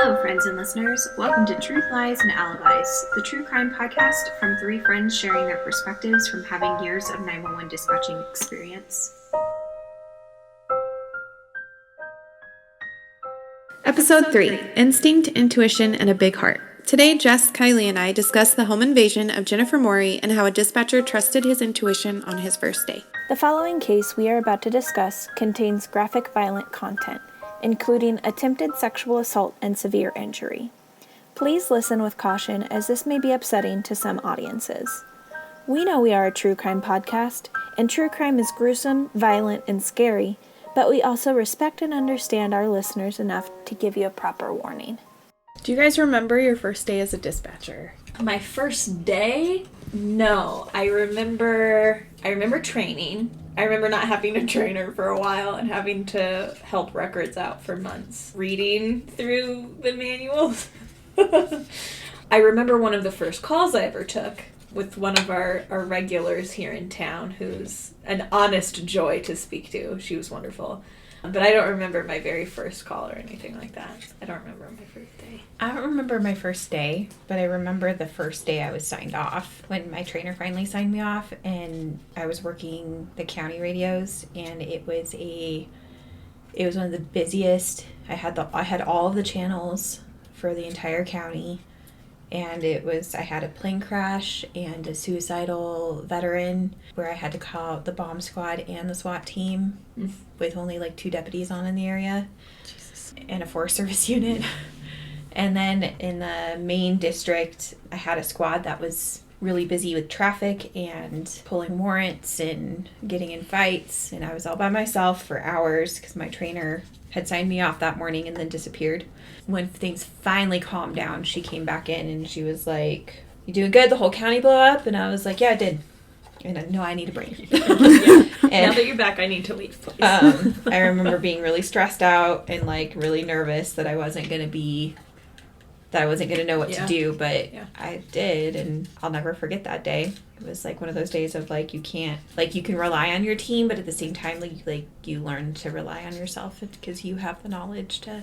Hello, friends and listeners. Welcome to Truth, Lies, and Alibis, the true crime podcast from three friends sharing their perspectives from having years of 911 dispatching experience. Episode 3, Instinct, Intuition, and a Big Heart. Today, Jess, Kylee, and I discuss the home invasion of Jennifer Morey and how a dispatcher trusted his intuition on his first day. The following case we are about to discuss contains graphic violent content, including attempted sexual assault and severe injury. Please listen with caution as this may be upsetting to some audiences. We know we are a true crime podcast, and true crime is gruesome, violent, and scary, but we also respect and understand our listeners enough to give you a proper warning. Do you guys remember your first day as a dispatcher? My first day? No. I remember training. I remember not having a trainer for a while and having to help records out for months. Reading through the manuals. I remember one of the first calls I ever took with one of our regulars here in town, who's an honest joy to speak to. She was wonderful. But I don't remember my very first call or anything like that. I don't remember my first day. I don't remember my first day, but I remember the first day I was signed off, when my trainer finally signed me off, and I was working the county radios, and it was one of the busiest. I had all of the channels for the entire county, and I had a plane crash and a suicidal veteran where I had to call out the bomb squad and the SWAT team with only like 2 deputies on in the area. Jesus. And a Forest Service unit. And then in the main district, I had a squad that was really busy with traffic and pulling warrants and getting in fights. And I was all by myself for hours because my trainer had signed me off that morning and then disappeared. When things finally calmed down, she came back in and she was like, "You doing good? The whole county blew up?" And I was like, "Yeah, it did." And no, I need a break. Yeah. Now that you're back, I need to leave, please. I remember being really stressed out and like really nervous that I wasn't going to know what to do, but I did, and I'll never forget that day. It was like one of those days of like you can rely on your team, but at the same time like you learn to rely on yourself because you have the knowledge to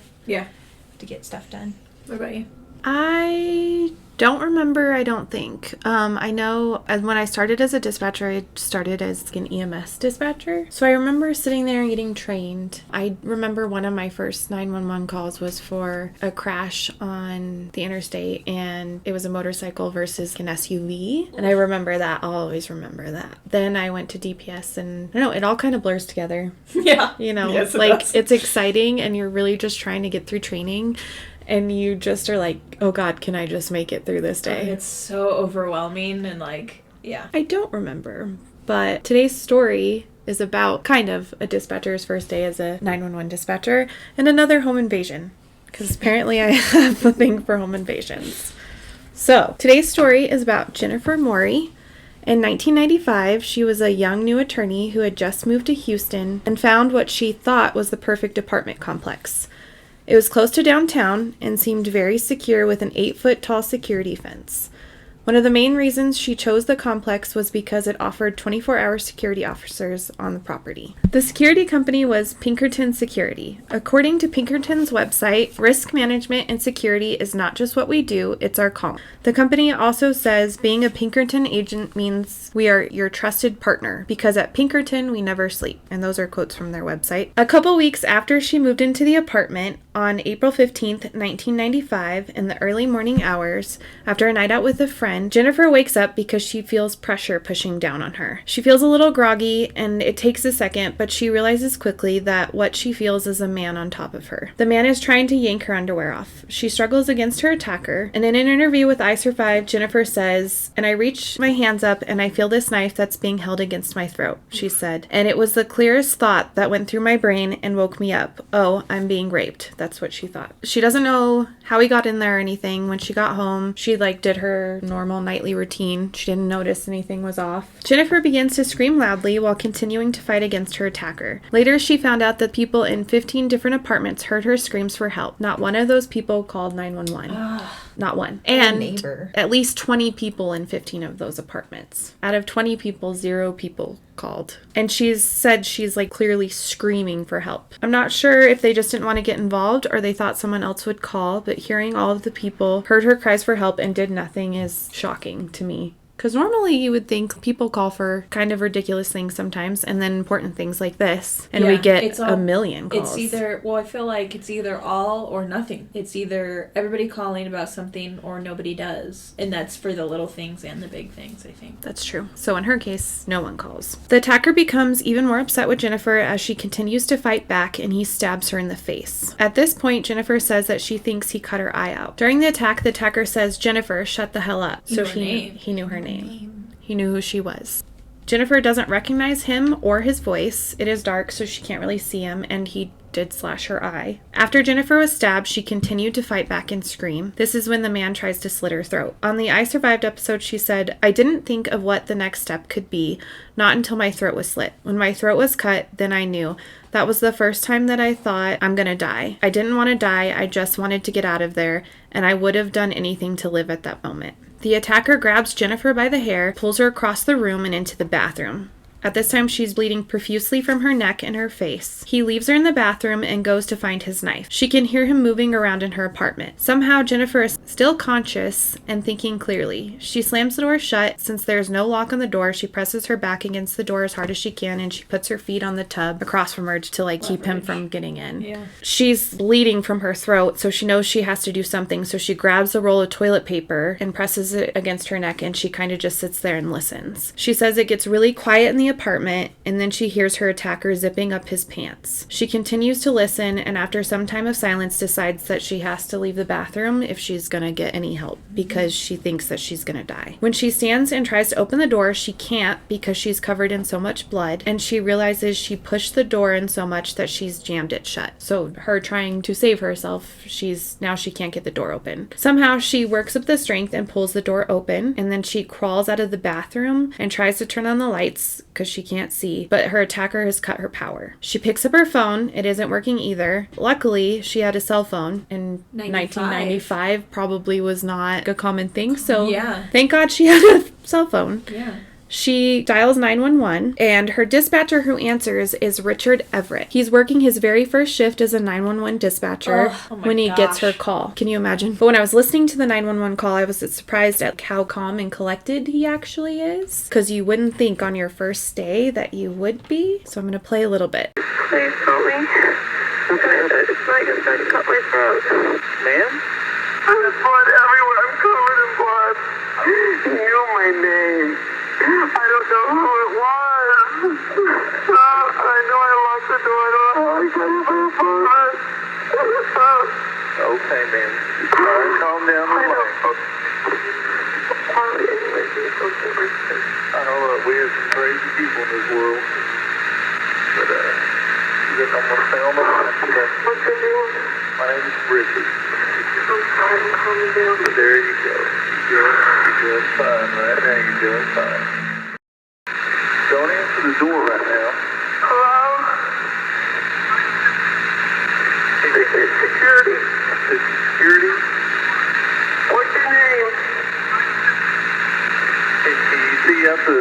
get stuff done. What about you? I don't remember, I don't think. I know when I started as a dispatcher, I started as an EMS dispatcher. So I remember sitting there and getting trained. I remember one of my first 911 calls was for a crash on the interstate, and it was a motorcycle versus an SUV. And I remember that. I'll always remember that. Then I went to DPS, and I don't know, it all kind of blurs together. Yeah. You know, yes, it's exciting, and you're really just trying to get through training. And you just are like, oh God, can I just make it through this day? It's so overwhelming and I don't remember, but today's story is about kind of a dispatcher's first day as a 911 dispatcher and another home invasion, because apparently I have a thing for home invasions. So today's story is about Jennifer Morey. In 1995, she was a young new attorney who had just moved to Houston and found what she thought was the perfect apartment complex. It was close to downtown and seemed very secure with an 8-foot-tall security fence. One of the main reasons she chose the complex was because it offered 24-hour security officers on the property. The security company was Pinkerton Security. According to Pinkerton's website, risk management and security is not just what we do, it's our calling. The company also says being a Pinkerton agent means we are your trusted partner, because at Pinkerton we never sleep. And those are quotes from their website. A couple weeks after she moved into the apartment, on April 15th, 1995, in the early morning hours, after a night out with a friend, Jennifer wakes up because she feels pressure pushing down on her. She feels a little groggy, and it takes a second, but she realizes quickly that what she feels is a man on top of her. The man is trying to yank her underwear off. She struggles against her attacker, and in an interview with I-Survive, Jennifer says, "And I reach my hands up, and I feel this knife that's being held against my throat," she said. "And it was the clearest thought that went through my brain and woke me up. Oh, I'm being raped." That's what she thought. She doesn't know how he got in there or anything. When she got home, she did her normal nightly routine. She didn't notice anything was off. Jennifer begins to scream loudly while continuing to fight against her attacker. Later, she found out that people in 15 different apartments heard her screams for help. Not one of those people called 911. Not one. And at least 20 people in 15 of those apartments. Out of 20 people, 0 people called. And she's said she's like clearly screaming for help. I'm not sure if they just didn't want to get involved or they thought someone else would call, but hearing all of the people heard her cries for help and did nothing is shocking to me. Because normally you would think people call for kind of ridiculous things sometimes and then important things like this. And we get a million calls. It's either, I feel like it's either all or nothing. It's either everybody calling about something or nobody does. And that's for the little things and the big things, I think. That's true. So in her case, no one calls. The attacker becomes even more upset with Jennifer as she continues to fight back and he stabs her in the face. At this point, Jennifer says that she thinks he cut her eye out. During the attack, the attacker says, "Jennifer, shut the hell up." So he knew her name. He knew who she was. Jennifer doesn't recognize him or his voice. It is dark, so she can't really see him, and he did slash her eye. After Jennifer was stabbed, she continued to fight back and scream. This is when the man tries to slit her throat. On the I Survived episode, she said, "I didn't think of what the next step could be, not until my throat was slit. When my throat was cut, then I knew. That was the first time that I thought, I'm gonna die. I didn't want to die, I just wanted to get out of there, and I would have done anything to live at that moment." The attacker grabs Jennifer by the hair, pulls her across the room and into the bathroom. At this time, she's bleeding profusely from her neck and her face. He leaves her in the bathroom and goes to find his knife. She can hear him moving around in her apartment. Somehow, Jennifer is still conscious and thinking clearly. She slams the door shut. Since there's no lock on the door, she presses her back against the door as hard as she can, and she puts her feet on the tub across from her to like keep him from getting in. Yeah. She's bleeding from her throat, so she knows she has to do something, so she grabs a roll of toilet paper and presses it against her neck, and she kind of just sits there and listens. She says it gets really quiet in the apartment, and then she hears her attacker zipping up his pants. She continues to listen, and after some time of silence decides that she has to leave the bathroom if she's gonna get any help, because she thinks that she's gonna die. When she stands and tries to open the door, she can't because she's covered in so much blood, and she realizes she pushed the door in so much that she's jammed it shut. So her trying to save herself, she can't get the door open. Somehow she works up the strength and pulls the door open, and then she crawls out of the bathroom and tries to turn on the lights because she can't see, but her attacker has cut her power. She picks up her phone. It isn't working either. Luckily, she had a cell phone, and 1995 probably was not a common thing, so thank God she had a cell phone. Yeah. She dials 911, and her dispatcher who answers is Richard Everett. He's working his very first shift as a 911 dispatcher when he gets her call. Can you imagine? But when I was listening to the 911 call, I was surprised at how calm and collected he actually is, because you wouldn't think on your first day that you would be. So I'm going to play a little bit. Please help me. It's like I'm trying to cut my throat. Ma'am? There's blood everywhere. I'm covered in blood. You knew my name. I don't know who it was. I know I locked the door. I don't know how I got in my apartment. Okay, man. All right, calm down. I don't know. We have some crazy people in this world. But, you get almost found on the what's your name? My name is Richard. I'm sorry, I'm calming down. But there you go. You're doing fine right now. You're doing fine. Don't answer the door right now. Hello? It's security. It's security? What's your name? Can you see out the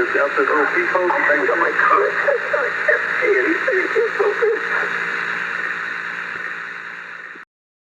little peephole? Oh my God. I can't see anything. It's open.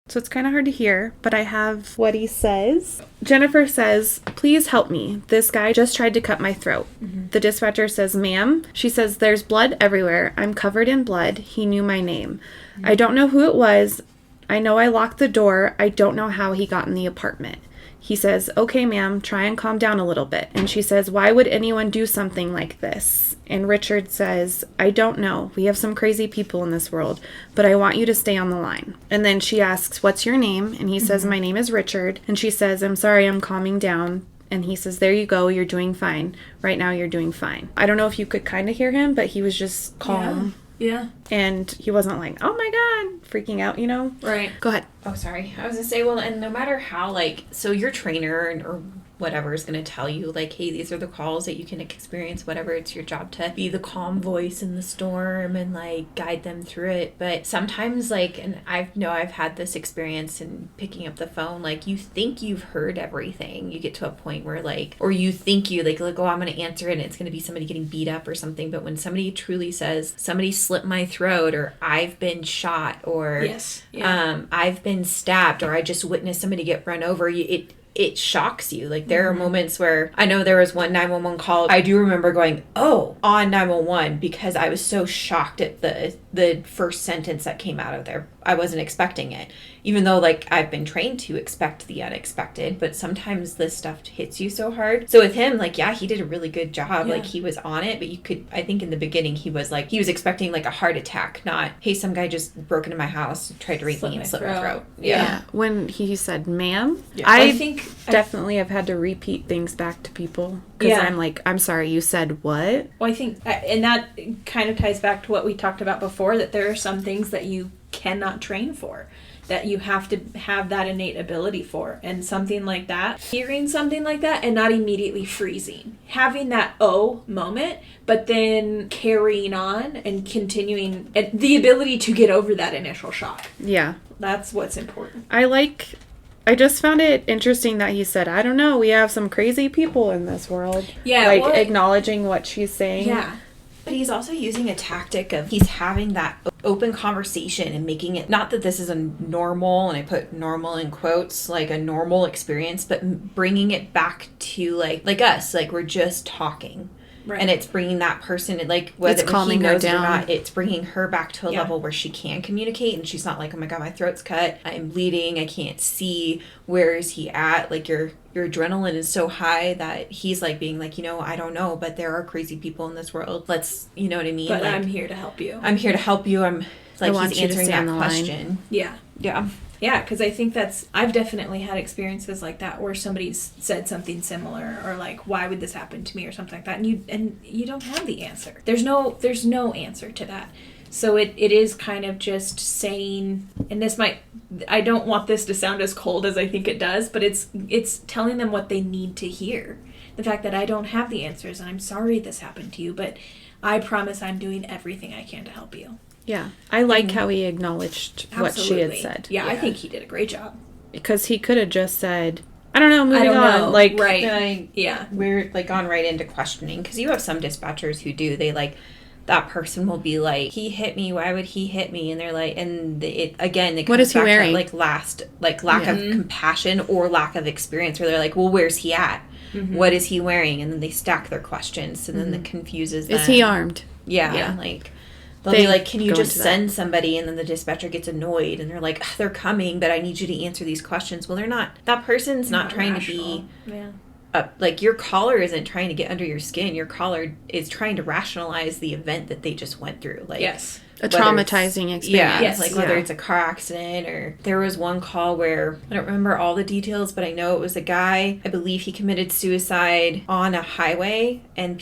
So it's kind of hard to hear, but I have what he says. Jennifer says, "Please help me. This guy just tried to cut my throat." Mm-hmm. The dispatcher says, "Ma'am." She says, "There's blood everywhere. I'm covered in blood. He knew my name. Mm-hmm. I don't know who it was. I know I locked the door. I don't know how he got in the apartment." He says, "Okay, ma'am, try and calm down a little bit." And she says, "Why would anyone do something like this?" And Richard says, "I don't know. We have some crazy people in this world, but I want you to stay on the line." And then she asks, "What's your name?" And he says, "My name is Richard." And she says, "I'm sorry, I'm calming down." And he says, "There you go. You're doing fine. Right now, you're doing fine." I don't know if you could kind of hear him, but he was just calm. Yeah. And he wasn't like, "Oh my God," freaking out, you know? Right. Go ahead. Oh, sorry. I was going to say, well, and no matter how, so your trainer or whatever is going to tell you, like, hey, these are the calls that you can experience, whatever. It's your job to be the calm voice in the storm and, like, guide them through it. But sometimes, like, and I've had this experience in picking up the phone, like, you think you've heard everything. You get to a point where, like, or you think you, like oh, I'm going to answer it and it's going to be somebody getting beat up or something. But when somebody truly says, somebody slit my throat, or I've been shot, or I've been stabbed, or I just witnessed somebody get run over, it shocks you. Like, there are moments where, I know there was one 911 call, I do remember going, oh, on 911, because I was so shocked at the first sentence that came out of there. I wasn't expecting it. Even though, like, I've been trained to expect the unexpected, but sometimes this stuff hits you so hard. So with him, like, yeah, he did a really good job. Yeah. Like, he was on it, but you could, I think in the beginning, he was expecting, like, a heart attack, not, hey, some guy just broke into my house, tried to rape me and slit my throat. Yeah. When he said, ma'am, yeah. I think definitely have had to repeat things back to people. Because Yeah. I'm like, I'm sorry, you said what? Well, I think, and that kind of ties back to what we talked about before, that there are some things that you cannot train for, that you have to have that innate ability for. And something like that, hearing something like that and not immediately freezing, having that moment, but then carrying on and continuing, and the ability to get over that initial shock. Yeah. That's what's important. I just found it interesting that he said, I don't know, we have some crazy people in this world. Yeah. Like, well, acknowledging what she's saying. Yeah. But he's also using a tactic of, he's having that open conversation and making it, not that this is a normal, and I put normal in quotes, like a normal experience, but bringing it back to like us, like we're just talking. Right. And it's bringing that person, like, whether he knows it or not, it's bringing her back to a level where she can communicate, and she's not like, oh my God, my throat's cut, I'm bleeding, I can't see, where is he at? Like, your adrenaline is so high that he's like being like, I don't know, but there are crazy people in this world. Let's, you know what I mean? But like, I'm here to help you. I'm here to help you. I'm like, he's answering that question. Yeah. Yeah. Yeah, because I think I've definitely had experiences like that where somebody's said something similar, or like, why would this happen to me, or something like that, and you don't have the answer. There's no answer to that. So it is kind of just saying, and I don't want this to sound as cold as I think it does, but it's telling them what they need to hear. The fact that I don't have the answers, and I'm sorry this happened to you, but I promise I'm doing everything I can to help you. Yeah. I like how he acknowledged what she had said. Yeah, I think he did a great job. Because he could have just said, I don't know, moving on. Like, right. Yeah. We're like gone right into questioning, because you have some dispatchers who do, they like, that person will be like, he hit me, why would he hit me? And they're like, and it comes what is he back wearing? To that, lack of compassion or lack of experience, where they're like, well, where's he at? Mm-hmm. What is he wearing? And then they stack their questions, and then that confuses them. Is he armed? Yeah. Like, they'll be like, can you just send somebody? And then the dispatcher gets annoyed, and they're like, they're coming, but I need you to answer these questions. Well, they're not. That person's not trying rational. To be... Yeah. Like, your caller isn't trying to get under your skin. Your caller is trying to rationalize the event that they just went through. Like, yes. A traumatizing experience. Yeah. Yes. Like, whether it's a car accident, or there was one call where, I don't remember all the details, but I know it was a guy, I believe he committed suicide on a highway, and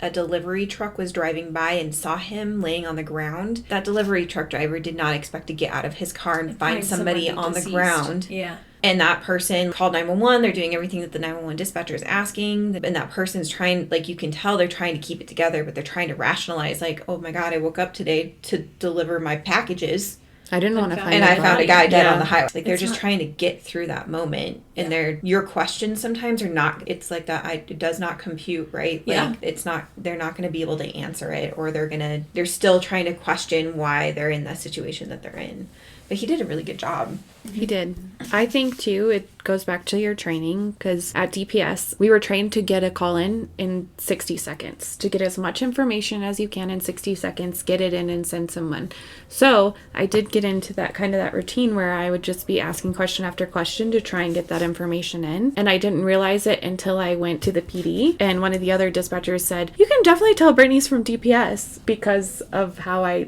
a delivery truck was driving by and saw him laying on the ground. That delivery truck driver did not expect to get out of his car and find somebody on the ground. Yeah. And that person called 911. They're doing everything that the 911 dispatcher is asking. And that person's trying, like, you can tell they're trying to keep it together, but they're trying to rationalize, like, oh my God, I woke up today to deliver my packages. I didn't want to find And I found a guy dead on the highway. Like, they're It's just not, trying to get through that moment. And your questions sometimes are not, it's like that, it does not compute, right? Like, it's not, they're not going to be able to answer it, or they're still trying to question why they're in the situation that they're in. But he did a really good job. He did. I think, too, it goes back to your training, because at DPS, we were trained to get a call in 60 seconds, to get as much information as you can in 60 seconds, get it in and send someone. So I did get into that kind of that routine where I would just be asking question after question to try and get that information in. And I didn't realize it until I went to the PD, and one of the other dispatchers said, you can definitely tell Brittany's from DPS because of how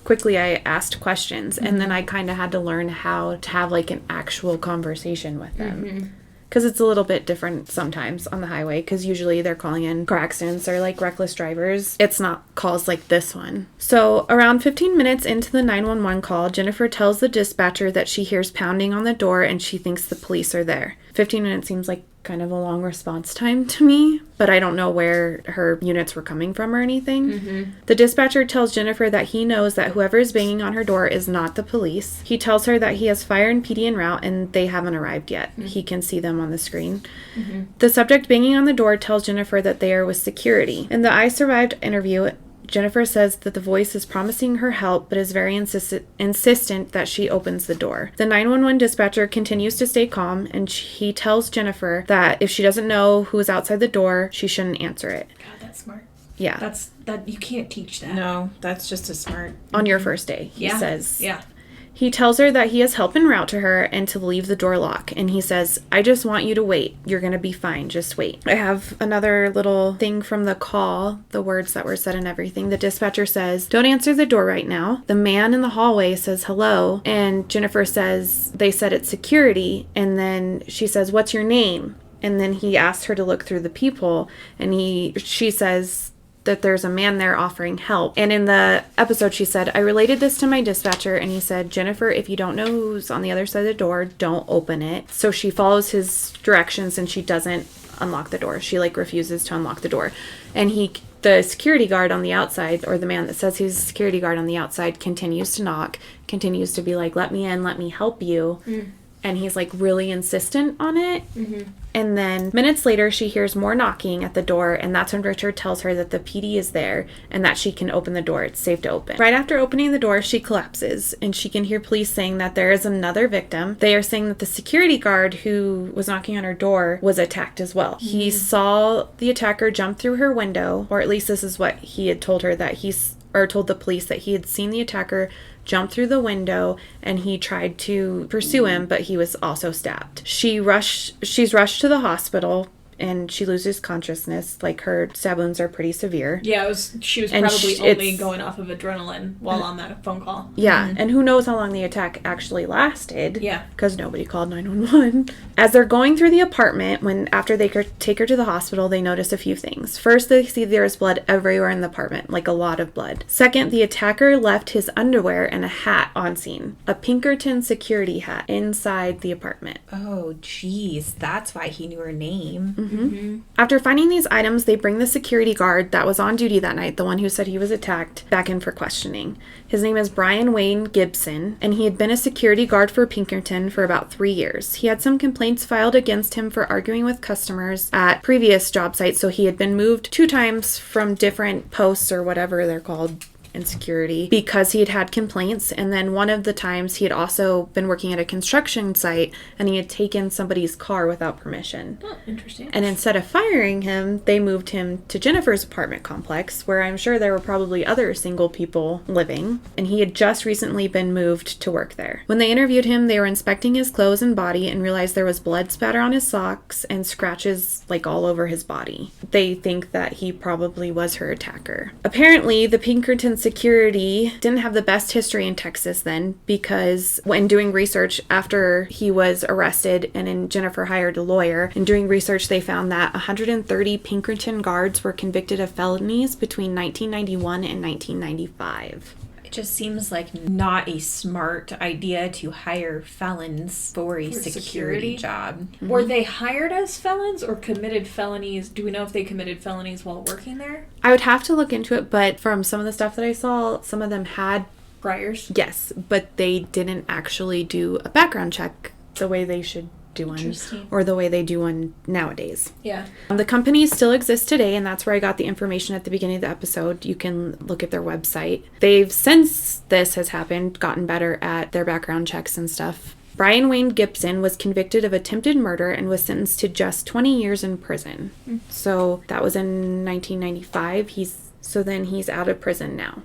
quickly I asked questions, and then I kind of had to learn how to have like an actual conversation with them, because it's a little bit different sometimes on the highway, because usually they're calling in car accidents or like reckless drivers. It's not calls like this one. So around 15 minutes into the 911 call, Jennifer tells the dispatcher that she hears pounding on the door and she thinks the police are there. 15 minutes seems like kind of a long response time to me, but I don't know where her units were coming from or anything. The dispatcher tells Jennifer that he knows that whoever is banging on her door is not the police. He tells her that he has fire and PD en route and they haven't arrived yet. He can see them on the screen. The subject banging on the door tells Jennifer that they are with security. In the I Survived interview, Jennifer says that the voice is promising her help, but is very insistent that she opens the door. The 911 dispatcher continues to stay calm, and he tells Jennifer that if she doesn't know who is outside the door, she shouldn't answer it. God, that's smart. Yeah. That you can't teach that. No, that's just a smart. On your first day, he says. Yeah. He tells her that he has help en route to her and to leave the door locked. And he says, I just want you to wait. You're going to be fine. Just wait. I have another little thing from the call, the words that were said and everything. The dispatcher says, don't answer the door right now. The man in the hallway says hello. And Jennifer says, they said it's security. And then she says, what's your name? And then he asks her to look through the peephole. And she says that there's a man there offering help. And in the episode, she said, I related this to my dispatcher, and he said, Jennifer, if you don't know who's on the other side of the door, don't open it. So she follows his directions, and she doesn't unlock the door. She, refuses to unlock the door. And the security guard on the outside, or the man that says he's a security guard on the outside, continues to knock, continues to be like, let me in, let me help you. And he's, really insistent on it. And then minutes later, she hears more knocking at the door, and that's when Richard tells her that the PD is there and that she can open the door. It's safe to open. Right after opening the door, she collapses, and she can hear police saying that there is another victim. They are saying that the security guard who was knocking on her door was attacked as well. He saw the attacker jump through her window, or at least this is what he had told her, told the police that he had seen the attacker jump through the window, and he tried to pursue him, but he was also stabbed. She's rushed to the hospital, and she loses consciousness. Her stab wounds are pretty severe. Yeah, she was probably only going off of adrenaline while on that phone call. Yeah, and who knows how long the attack actually lasted. Yeah. Because nobody called 911. As they're going through the apartment, after they take her to the hospital, they notice a few things. First, they see there is blood everywhere in the apartment, a lot of blood. Second, the attacker left his underwear and a hat on scene. A Pinkerton security hat inside the apartment. Oh, geez. That's why he knew her name. After finding these items, they bring the security guard that was on duty that night, the one who said he was attacked, back in for questioning. His name is Brian Wayne Gibson, and he had been a security guard for Pinkerton for about 3 years. He had some complaints filed against him for arguing with customers at previous job sites, so he had been moved 2 times from different posts, or whatever they're called, in security, because he had had complaints. And then one of the times he had also been working at a construction site, and he had taken somebody's car without permission. Oh, interesting. And instead of firing him, they moved him to Jennifer's apartment complex, where I'm sure there were probably other single people living, and he had just recently been moved to work there. When they interviewed him, they were inspecting his clothes and body and realized there was blood spatter on his socks and scratches all over his body. They think that he probably was her attacker. Apparently, the Pinkerton security didn't have the best history in Texas then, because when doing research after he was arrested and Jennifer hired a lawyer, and doing research they found that 130 Pinkerton guards were convicted of felonies between 1991 and 1995. It just seems like not a smart idea to hire felons for a security job. Were they hired as felons or committed felonies? Do we know if they committed felonies while working there? I would have to look into it, but from some of the stuff that I saw, some of them had priors. Yes, but they didn't actually do a background check the way they should do one, or the way they do one nowadays. Yeah. The company still exists today, and that's where I got the information at the beginning of the episode. You can look at their website. They've, since this has happened, gotten better at their background checks and stuff. Brian Wayne Gibson was convicted of attempted murder and was sentenced to just 20 years in prison. So that was in 1995. Then he's out of prison now.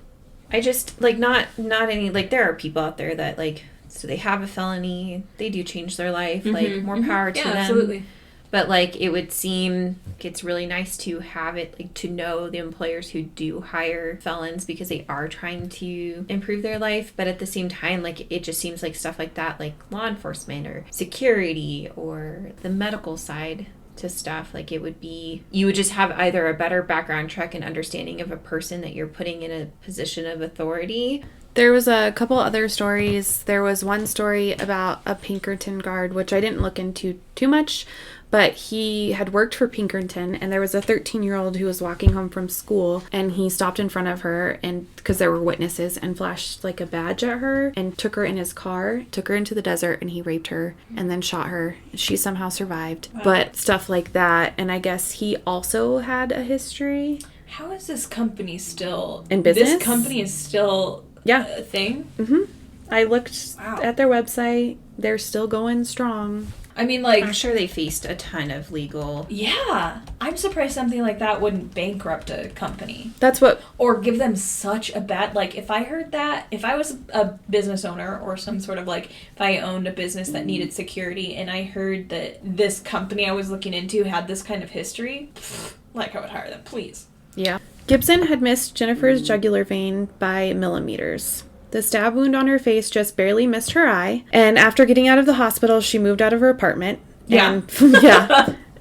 I just, not any, there are people out there that, so they have a felony, they do change their life, more power to them. Absolutely. But, it would seem it's really nice to have it, to know the employers who do hire felons because they are trying to improve their life. But at the same time, it just seems like stuff like that, law enforcement or security or the medical side, to stuff. Like, it would be, you would just have either a better background check and understanding of a person that you're putting in a position of authority. There was a couple other stories. There was one story about a Pinkerton guard, which I didn't look into too much, but he had worked for Pinkerton, and there was a 13-year-old who was walking home from school, and he stopped in front of her, and because there were witnesses, and flashed like a badge at her and took her in his car, took her into the desert, and he raped her and then shot her. She somehow survived. Wow. But stuff like that. And I guess he also had a history. How is this company still in business? This company is still a thing? Mm-hmm. I looked at their website. They're still going strong. I mean, like, I'm sure they faced a ton of legal. Yeah. I'm surprised something like that wouldn't bankrupt a company. That's what. Or give them such a bad, like, if I heard that, if I was a business owner or some sort of, like, if I owned a business that needed security and I heard that this company I was looking into had this kind of history, like, I would hire them, please. Yeah. Gibson had missed Jennifer's jugular vein by millimeters. The stab wound on her face just barely missed her eye. And after getting out of the hospital, she moved out of her apartment. And,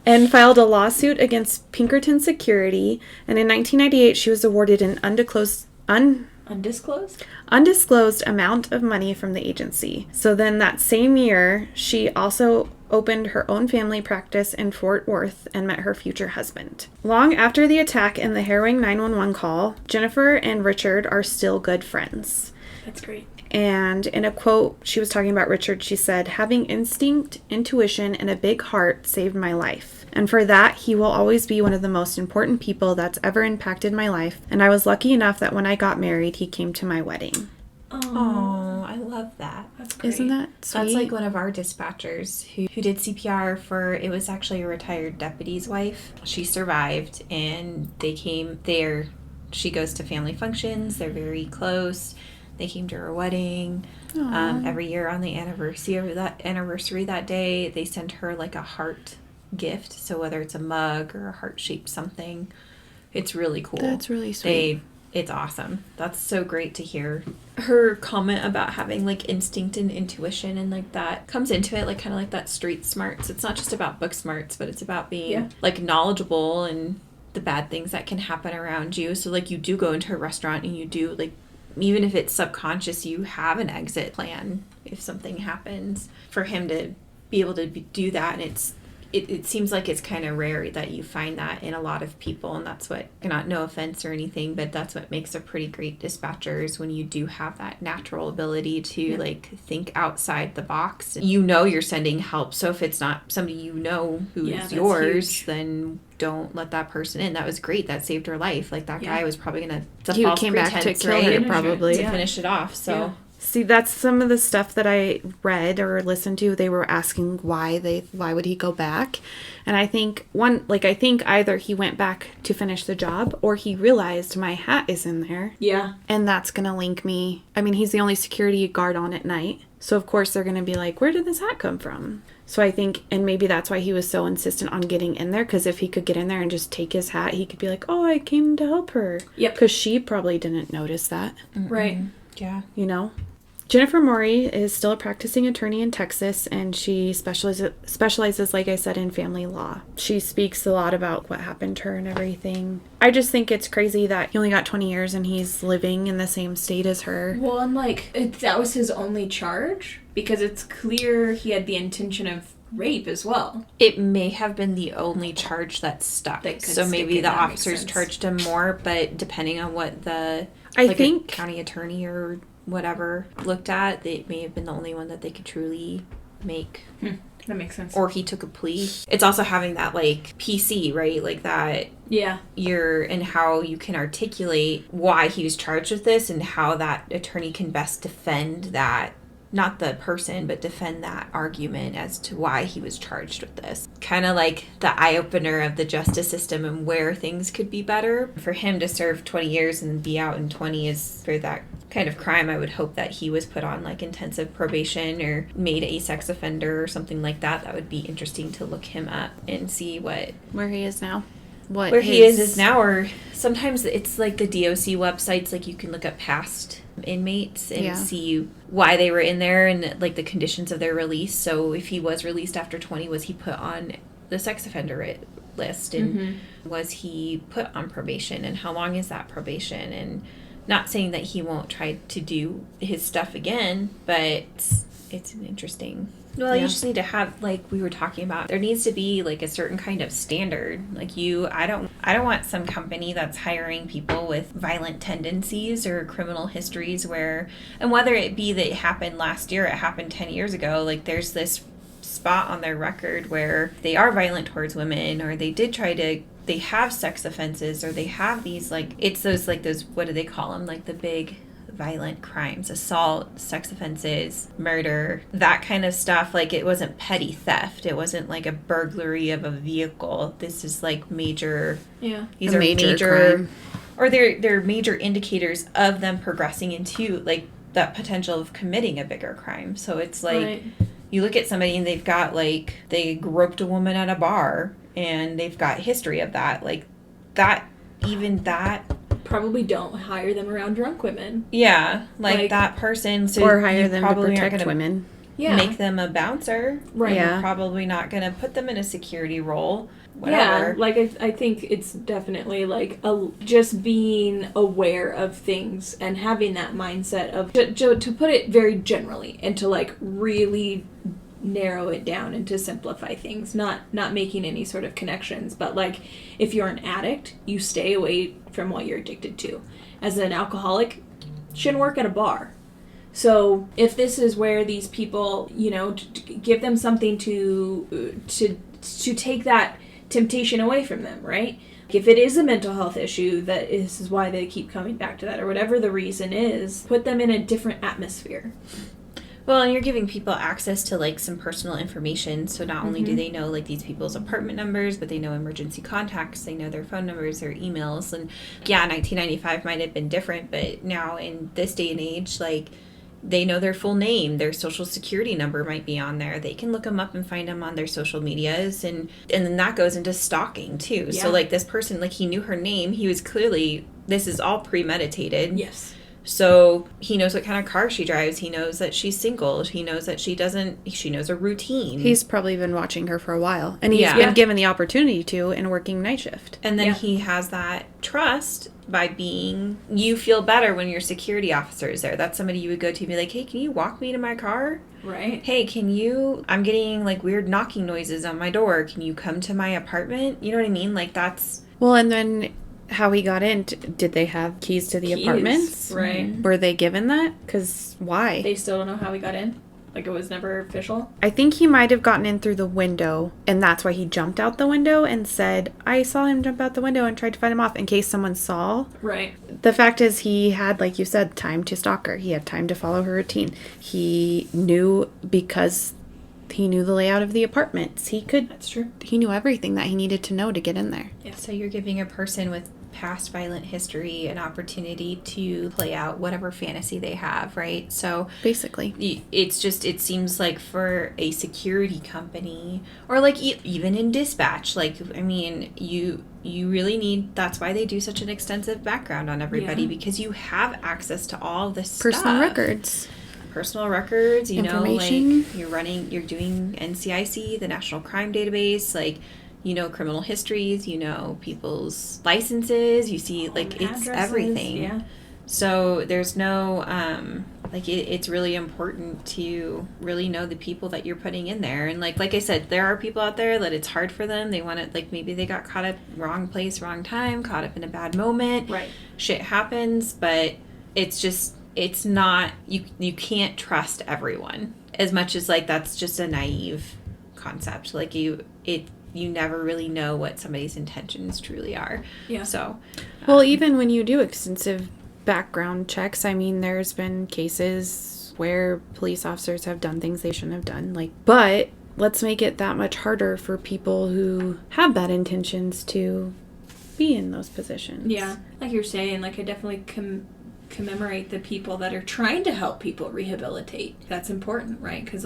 and filed a lawsuit against Pinkerton Security. And in 1998, she was awarded an undisclosed amount of money from the agency. So then that same year, she also opened her own family practice in Fort Worth and met her future husband. Long after the attack and the harrowing 911 call, Jennifer and Richard are still good friends. That's great. And in a quote, she was talking about Richard, she said, "Having instinct, intuition, and a big heart saved my life. And for that, he will always be one of the most important people that's ever impacted my life. And I was lucky enough that when I got married, he came to my wedding." Oh, I love that. That's great. Isn't that sweet? That's like one of our dispatchers who did CPR for, it was actually a retired deputy's wife. She survived, and they came there. She goes to family functions. They're very close. They came to her wedding. Every year on the anniversary that day, they send her like a heart gift. So whether it's a mug or a heart-shaped something, it's really cool. That's really sweet. It's awesome. That's so great to hear. Her comment about having like instinct and intuition and like that comes into it, like kind of like that street smarts. It's not just about book smarts, but it's about being like knowledgeable and the bad things that can happen around you. So like you do go into a restaurant and you do like, even if it's subconscious, you have an exit plan if something happens. For him to be able to do that, and it seems like it's kind of rare that you find that in a lot of people, and that's what, not no offense or anything, but that's what makes a pretty great dispatcher, is when you do have that natural ability to like think outside the box. You know you're sending help, so if it's not somebody you know who is yours, then don't let that person in. That was great. That saved her life. Like that guy was probably gonna. He came back to kill her, probably to finish it off. So. See, that's some of the stuff that I read or listened to. They were asking why would he go back? And I think either he went back to finish the job, or he realized my hat is in there. Yeah. And that's going to link me. I mean, he's the only security guard on at night. So of course they're going to be like, where did this hat come from? So I think, and maybe that's why he was so insistent on getting in there, because if he could get in there and just take his hat, he could be like, oh, I came to help her. Yep. Because she probably didn't notice that. Right. Yeah. You know? Jennifer Morey is still a practicing attorney in Texas, and she specializes, like I said, in family law. She speaks a lot about what happened to her and everything. I just think it's crazy that he only got 20 years and he's living in the same state as her. Well, and that was his only charge, because it's clear he had the intention of rape as well. It may have been the only charge that stuck. So maybe the officers charged him more, but depending on what the county attorney or whatever looked at, it may have been the only one that they could truly make. That makes sense. Or he took a plea. It's also having that like PC, right? Like that. Yeah. And how you can articulate why he was charged with this and how that attorney can best defend that, not the person, but defend that argument as to why he was charged with this. Kind of like the eye-opener of the justice system and where things could be better. For him to serve 20 years and be out in 20 is for that kind of crime. I would hope that he was put on like intensive probation or made a sex offender or something like that. That would be interesting to look him up and see where he is now. He is now, or sometimes it's like the DOC websites, like you can look up past inmates and see why they were in there and like the conditions of their release. So if he was released after 20, was he put on the sex offender list, and was he put on probation, and how long is that probation? And not saying that he won't try to do his stuff again, but it's an interesting. Well, you just need to have, like we were talking about, there needs to be like a certain kind of standard. Like I don't want some company that's hiring people with violent tendencies or criminal histories and whether it be that it happened last year, it happened 10 years ago, like there's this spot on their record where they are violent towards women, or they have sex offenses, or they have these, like, it's those, what do they call them? Like the big violent crimes, assault, sex offenses, murder, that kind of stuff. Like, it wasn't petty theft. It wasn't like a burglary of a vehicle. This is like major. Yeah. These are major crime. Or they're major indicators of them progressing into like that potential of committing a bigger crime. So it's like, you look at somebody and they've got like, they groped a woman at a bar and they've got history of that. Like that, even that. Probably don't hire them around drunk women. Yeah, like that person. So or hire them to protect women. Yeah. Make them a bouncer. Right. Yeah. You're probably not going to put them in a security role. Whatever. Yeah, like I think it's definitely like just being aware of things and having that mindset of to put it very generally and to like really narrow it down and to simplify things, not making any sort of connections, but like if you're an addict, you stay away from what you're addicted to. As an alcoholic, shouldn't work at a bar. So if this is where these people, you know, give them something to take that temptation away from them, right? If it is a mental health issue, that is why they keep coming back to that, or whatever the reason is, put them in a different atmosphere. Well, and you're giving people access to, like, some personal information. So not only do they know, like, these people's apartment numbers, but they know emergency contacts. They know their phone numbers, their emails. And, yeah, 1995 might have been different. But now in this day and age, like, they know their full name. Their social security number might be on there. They can look them up and find them on their social medias. And then that goes into stalking, too. Yeah. So, like, this person, like, he knew her name. He was clearly, this is all premeditated. Yes. So he knows what kind of car she drives. He knows that she's single. He knows that she knows a routine. He's probably been watching her for a while. And he's been given the opportunity to in working night shift. And then he has that trust by being, you feel better when your security officer is there. That's somebody you would go to and be like, hey, can you walk me to my car? Right. Hey, I'm getting like weird knocking noises on my door. Can you come to my apartment? You know what I mean? Like that's. Well, and then how he got in, did they have keys to the apartments? Right. Were they given that? Because why? They still don't know how he got in? Like, it was never official? I think he might have gotten in through the window, and that's why he jumped out the window and said, I saw him jump out the window and tried to fight him off in case someone saw. Right. The fact is he had, like you said, time to stalk her. He had time to follow her routine. He knew because he knew the layout of the apartments. That's true. He knew everything that he needed to know to get in there. Yeah. So you're giving a person with past violent history an opportunity to play out whatever fantasy they have, right? So basically it seems like for a security company or like even in dispatch, like I mean you really need, that's why they do such an extensive background on everybody, because you have access to all this personal records, you know, like you're doing NCIC, the National Crime Database, like, you know, criminal histories, you know, people's licenses, you see, like, it's everything. Yeah. So there's no, it's really important to really know the people that you're putting in there. And like I said, there are people out there that it's hard for them. They want to, like, maybe they got caught up wrong place, wrong time, caught up in a bad moment. Right. Shit happens, but it's not, you can't trust everyone as much as, like, that's just a naive concept. Like, you never really know what somebody's intentions truly are. Yeah. So, well, even when you do extensive background checks, I mean, there's been cases where police officers have done things they shouldn't have done. Like, but let's make it that much harder for people who have bad intentions to be in those positions. Yeah. Like you're saying, like, I definitely commemorate the people that are trying to help people rehabilitate. That's important, right? Because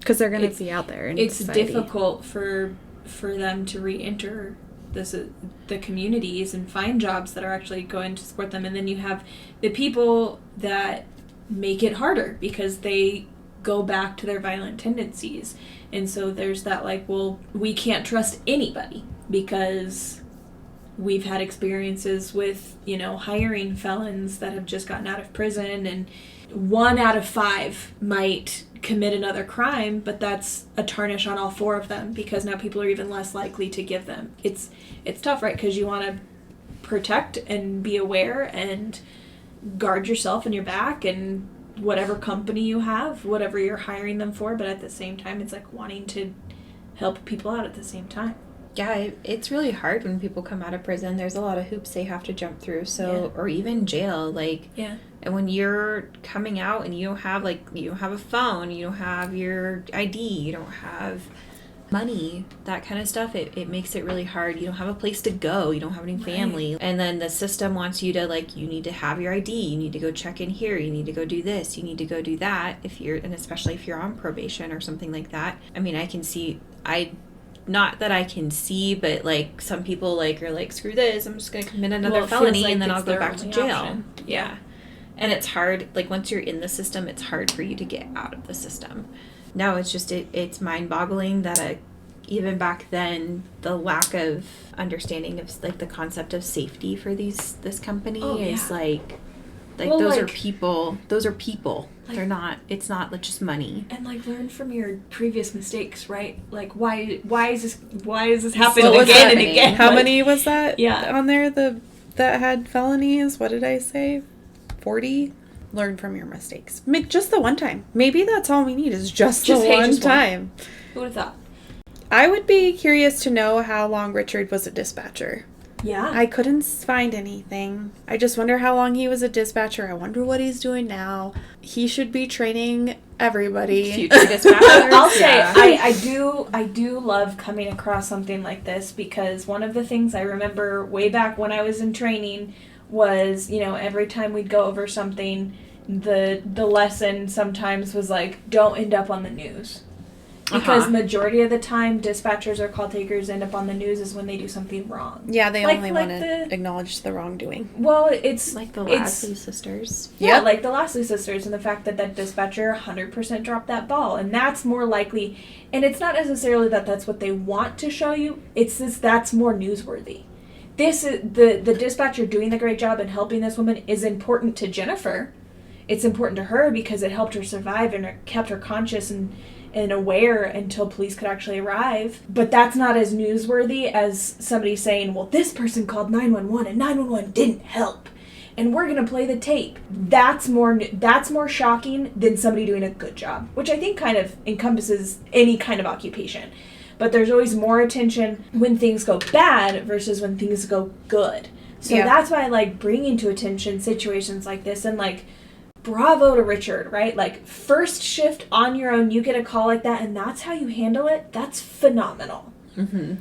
because they're going to be out there in society. It's difficult for them to re-enter the communities and find jobs that are actually going to support them. And then you have the people that make it harder because they go back to their violent tendencies. And so there's that, like, well, we can't trust anybody because we've had experiences with, you know, hiring felons that have just gotten out of prison, and 1 out of 5 might commit another crime, but that's a tarnish on all 4 of them, because now people are even less likely to give them. It's tough, right? Because you want to protect and be aware and guard yourself and your back and whatever company you have, whatever you're hiring them for, but at the same time, it's like wanting to help people out at the same time. Yeah, it's really hard when people come out of prison. There's a lot of hoops they have to jump through. So, or even jail, like, and when you're coming out and you don't have a phone, you don't have your ID, you don't have money, that kind of stuff, it makes it really hard. You don't have a place to go, you don't have any family, and then the system wants you to, like, you need to have your ID, you need to go check in here, you need to go do this, you need to go do that, and especially if you're on probation or something like that. I mean, not that I can see, but, like, some people, like, are like, screw this, I'm just going to commit another felony, like, and then I'll go back to jail. Option. Yeah. And it's hard, like, once you're in the system, it's hard for you to get out of the system. No, it's just, it's mind-boggling that even back then, the lack of understanding of, like, the concept of safety for this company is, like well, those are people. Like, they're not, it's not like just money. And, like, learn from your previous mistakes, right? Like, why is this happening again and again? How many was that on there that had felonies? What did I say? 40? Learn from your mistakes. Just the one time. Maybe that's all we need is just the one time. Who would have thought? I would be curious to know how long Richard was a dispatcher. Yeah. I couldn't find anything. I just wonder how long he was a dispatcher. I wonder what he's doing now. He should be training everybody. Future dispatchers. I'll say, I do love coming across something like this, because one of the things I remember way back when I was in training was, you know, every time we'd go over something, the lesson sometimes was like, don't end up on the news. Because majority of the time, dispatchers or call takers end up on the news is when they do something wrong. Yeah, they only want to acknowledge the wrongdoing. Well, it's like the Lasley sisters. Yeah, like the Lasley sisters, and the fact that dispatcher 100% dropped that ball. And that's more likely, and it's not necessarily that that's what they want to show you, it's this, that's more newsworthy. This is, the dispatcher doing the great job and helping this woman is important to Jennifer. It's important to her because it helped her survive and it kept her conscious and aware until police could actually arrive. But that's not as newsworthy as somebody saying, well, this person called 911 and 911 didn't help, and we're going to play the tape. That's more shocking than somebody doing a good job, which I think kind of encompasses any kind of occupation. But there's always more attention when things go bad versus when things go good. So that's why I like bringing to attention situations like this, and like, bravo to Richard, right? Like, first shift on your own, you get a call like that, and that's how you handle it. That's phenomenal. Mm-hmm.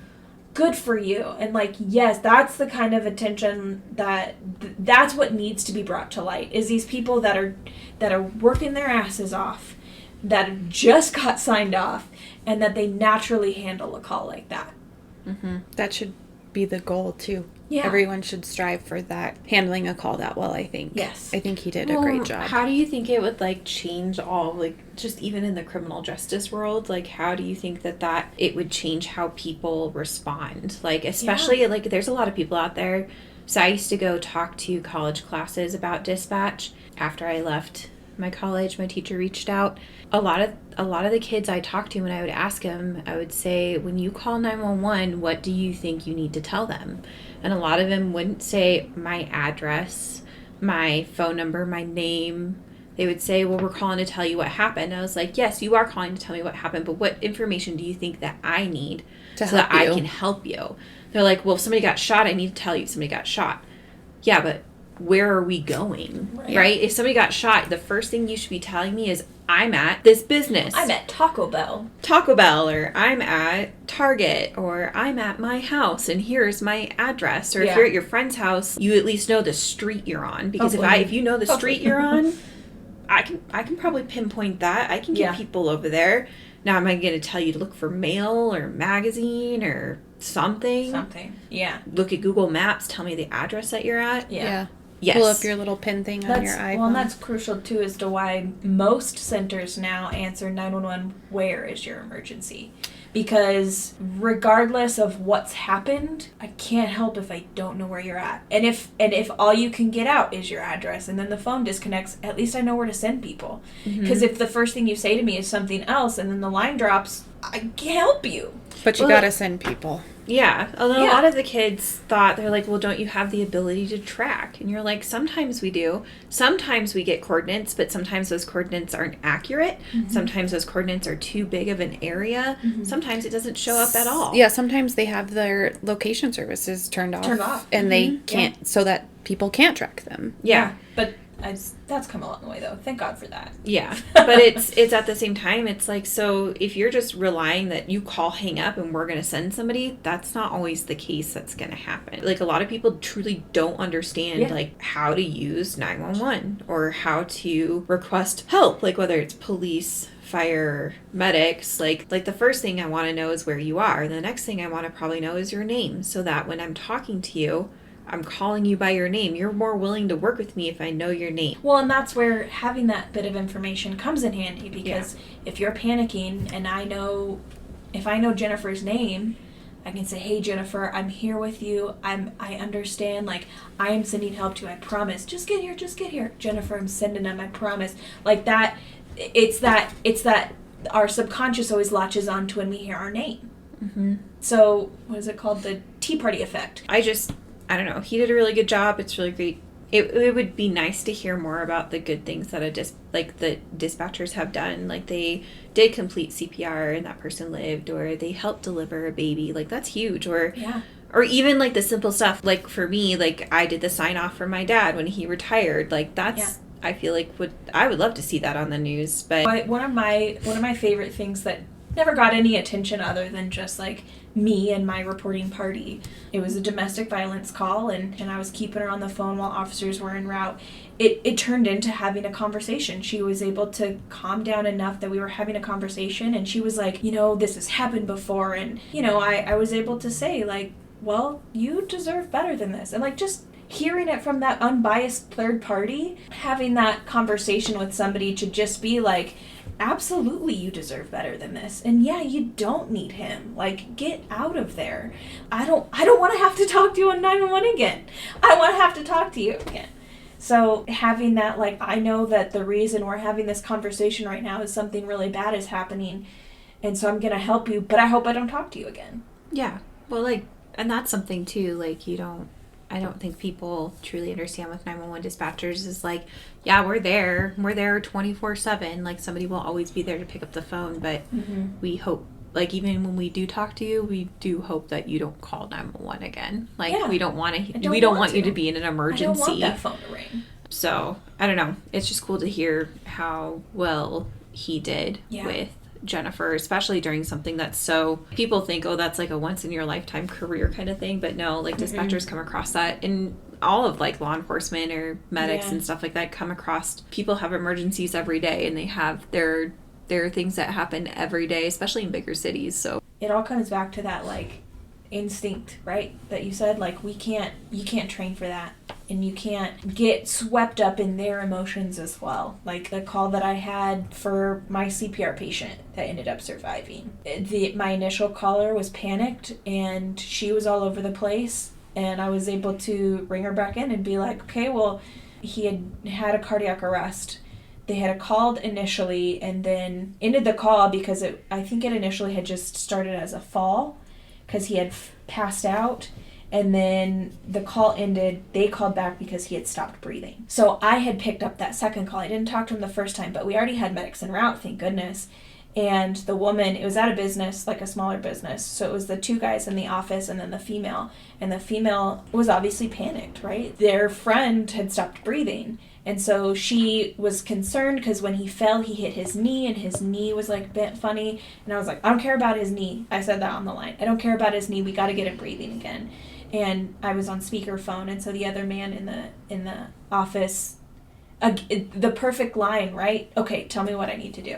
Good for you. And like, yes, that's the kind of attention that's what needs to be brought to light, is these people that are working their asses off, that just got signed off, and that they naturally handle a call like that. Mm-hmm. That should be the goal too. Yeah. Everyone should strive for that, handling a call that well, I think. Yes. I think he did a great job. How do you think it would, like, change all, like, just even in the criminal justice world, like, how do you think that it would change how people respond? Like, especially, like, there's a lot of people out there. So I used to go talk to college classes about dispatch. After I left my college, my teacher reached out. A lot of the kids I talked to, when I would ask them, I would say, when you call 911, what do you think you need to tell them? And a lot of them wouldn't say my address, my phone number, my name. They would say, well, we're calling to tell you what happened. And I was like, yes, you are calling to tell me what happened, but what information do you think that I need so that I can help you? They're like, well, if somebody got shot, I need to tell you somebody got shot. Yeah, but where are we going, right? If somebody got shot, the first thing you should be telling me is, I'm at this business. I'm at Taco Bell, or I'm at Target, or I'm at my house, and here's my address. Or if you're at your friend's house, you at least know the street you're on. Because if you know the street you're on, I can probably pinpoint that. I can get people over there. Now, am I going to tell you to look for mail or magazine or something? Yeah. Look at Google Maps. Tell me the address that you're at. Yeah. Yes. pull up your little pin thing on your iPhone. Well, and that's crucial, too, as to why most centers now answer 911, where is your emergency? Because regardless of what's happened, I can't help if I don't know where you're at. And if all you can get out is your address and then the phone disconnects, at least I know where to send people. Because if the first thing you say to me is something else and then the line drops, I can't help you. But you gotta send people. Yeah, although a lot of the kids thought, they're like, well, don't you have the ability to track? And you're like, sometimes we do. Sometimes we get coordinates, but sometimes those coordinates aren't accurate. Sometimes those coordinates are too big of an area. Sometimes it doesn't show up at all. Yeah, sometimes they have their location services turned off. And they can't, so that people can't track them. Yeah. But that's come a long way, though. Thank God for that. Yeah, but it's at the same time, it's like, so if you're just relying that you call, hang up, and we're going to send somebody, that's not always the case that's going to happen. Like, a lot of people truly don't understand, like, how to use 911 or how to request help, like, whether it's police, fire, medics. Like the first thing I want to know is where you are. The next thing I want to probably know is your name, so that when I'm talking to you, I'm calling you by your name. You're more willing to work with me if I know your name. Well, and that's where having that bit of information comes in handy, because if you're panicking and if I know Jennifer's name, I can say, hey, Jennifer, I'm here with you. I understand. Like, I am sending help to you. I promise. Just get here. Jennifer, I'm sending them. I promise. Like that. It's that our subconscious always latches on to when we hear our name. So what is it called? The Tea Party effect. I don't know. He did a really good job. It's really great. It would be nice to hear more about the good things that the dispatchers have done. Like, they did complete CPR and that person lived, or they helped deliver a baby. Like, that's huge. Or even like the simple stuff. Like, for me, like, I did the sign off for my dad when he retired. Like, that's I feel like I would love to see that on the news. But one of my favorite things that never got any attention other than just like me and my reporting party. It was a domestic violence call, and I was keeping her on the phone while officers were en route. It turned into having a conversation. She was able to calm down enough that we were having a conversation, and she was like, this has happened before, and I was able to say, like, well, you deserve better than this. And like, just hearing it from that unbiased third party, having that conversation with somebody to just be like, absolutely, you deserve better than this. And yeah, you don't need him. Like, get out of there. I don't want to have to talk to you on 911 again. I want to have to talk to you again. So having that, like, I know that the reason we're having this conversation right now is something really bad is happening. And so I'm going to help you, but I hope I don't talk to you again. Yeah. Well, like, and that's something too, like, I don't think people truly understand with 911 dispatchers is like, yeah, we're there 24/7. Like, somebody will always be there to pick up the phone, but we hope, like, even when we do talk to you, we do hope that you don't call 911 again. Like, we don't want you to be in an emergency. I don't want that phone to ring. So, I don't know. It's just cool to hear how well he did with Jennifer, especially during something that's so, people think, oh, that's like a once in your lifetime career kind of thing, but no, like, dispatchers come across that in all of, like, law enforcement or medics and stuff like that, come across, people have emergencies every day, and they have their things that happen every day, especially in bigger cities. So it all comes back to that, like, instinct, right, that you said, like, you can't train for that, and you can't get swept up in their emotions as well. Like the call that I had for my CPR patient that ended up surviving, my initial caller was panicked and she was all over the place, and I was able to bring her back in and be like, okay, well, he had a cardiac arrest. They had called initially and then ended the call because I think it initially had just started as a fall because he had passed out, and then the call ended. They called back because he had stopped breathing. So I had picked up that second call. I didn't talk to him the first time, but we already had medics en route, thank goodness. And the woman, it was at a business, like a smaller business, so it was the two guys in the office and then the female. And the female was obviously panicked, right? Their friend had stopped breathing. And so she was concerned because when he fell, he hit his knee, and his knee was like bent funny. And I was like, I don't care about his knee. I said that on the line. I don't care about his knee. We got to get him breathing again. And I was on speakerphone, and so the other man in the office, the perfect line, right? Okay, tell me what I need to do.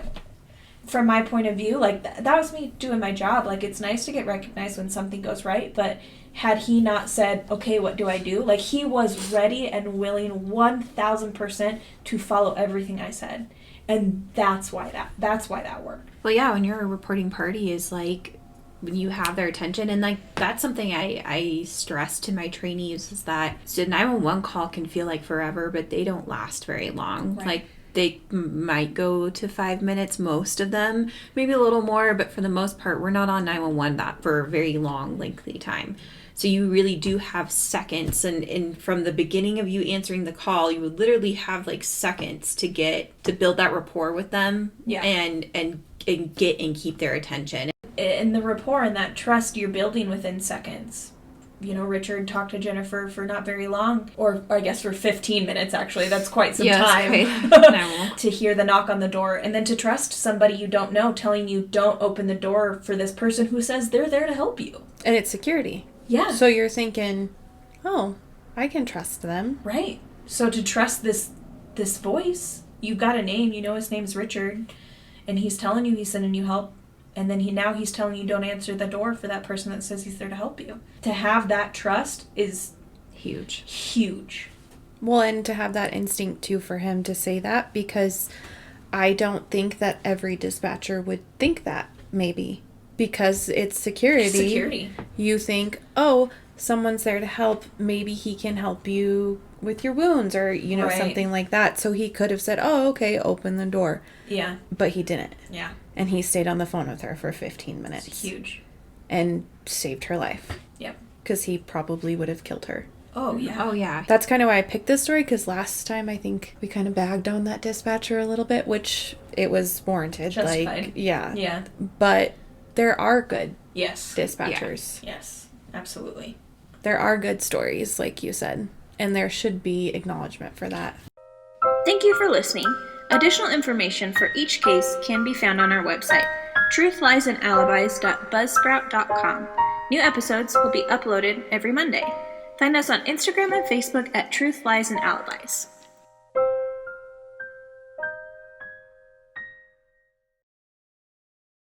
from my point of view, like, that was me doing my job. Like, it's nice to get recognized when something goes right, but had he not said, okay, what do I do? Like, he was ready and willing 1,000% to follow everything I said. And that's why that worked. Well, yeah, when you're a reporting party is like when you have their attention, and like that's something I stress to my trainees is that the 911 call can feel like forever, but they don't last very long. Right. Like they might go to 5 minutes, most of them, maybe a little more, but for the most part, we're not on 911 that for a very long, lengthy time. So you really do have seconds, and from the beginning of you answering the call, you would literally have like seconds to build that rapport with them, Yeah. and get and keep their attention. And the rapport and that trust you're building within seconds. You know, Richard talked to Jennifer for not very long, or I guess for 15 minutes, actually. That's quite some time. To hear the knock on the door, and then to trust somebody you don't know telling you don't open the door for this person who says they're there to help you. And it's security. Yeah. So you're thinking, oh, I can trust them. Right. So to trust this voice, you've got a name, you know his name's Richard, and he's telling you he's sending you help, and then he's telling you don't answer the door for that person that says he's there to help you. To have that trust is huge. Well, and to have that instinct too for him to say that, because I don't think that every dispatcher would think that, maybe. Because it's security. You think, oh, someone's there to help. Maybe he can help you with your wounds or, you know, Right. something like that. So he could have said, oh, okay, open the door. Yeah. But he didn't. Yeah. And he stayed on the phone with her for 15 minutes. It's huge. And saved her life. Yep. Because he probably would have killed her. Oh, yeah. Oh, yeah. That's kind of why I picked this story, because last time I think we kind of bagged on that dispatcher a little bit, which it was warranted. Justified. Like, yeah. Yeah. But there are good Yes. dispatchers. Yes. Absolutely. There are good stories, like you said, and there should be acknowledgement for that. Thank you for listening. Additional information for each case can be found on our website, truthliesandalibis.buzzsprout.com. New episodes will be uploaded every Monday. Find us on Instagram and Facebook at Truth, Lies, and Alibis.